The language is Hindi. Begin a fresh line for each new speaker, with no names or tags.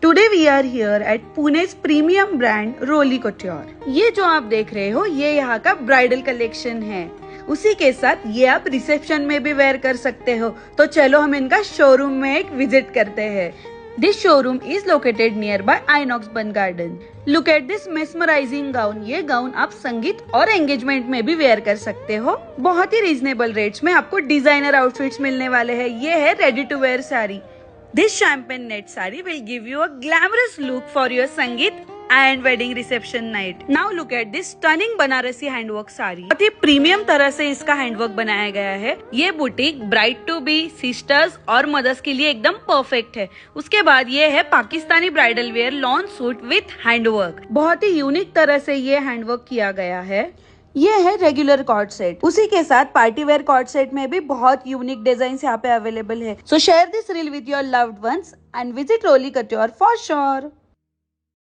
Today we are here at Pune's premium brand Roli couture. ये जो आप देख रहे हो ये यहाँ का ब्राइडल कलेक्शन है। उसी के साथ ये आप रिसेप्शन में भी वेयर कर सकते हो। तो चलो हम इनका शोरूम में एक विजिट करते हैं। This showroom is located nearby Inox Bund Garden. Look at this mesmerising gown. ये गाउन आप संगीत और एंगेजमेंट में भी वेयर कर सकते हो। बहुत ही रीजनेबल रेट्स में आपको डिजाइनर आउटफिट्स मिलने वाले हैं। ये है ready to wear sari. This champagne net saree will give you a glamorous look for your Sangeet and wedding reception night. Now look at this stunning Banarasi handwork sari. बहुत ही प्रीमियम तरह से इसका हैंडवर्क बनाया गया है। ये boutique bride to be, sisters और मदर्स के लिए एकदम परफेक्ट है। उसके बाद ये है Pakistani bridal wear lawn suit with handwork. बहुत ही यूनिक तरह से ये हैंडवर्क किया गया है। ये है रेगुलर कॉर्ड सेट। उसी के साथ पार्टी वेयर कॉर्ड सेट में भी बहुत यूनिक डिजाइन यहाँ पे अवेलेबल है। So share this reel with your loved ones and visit Roli couture for sure.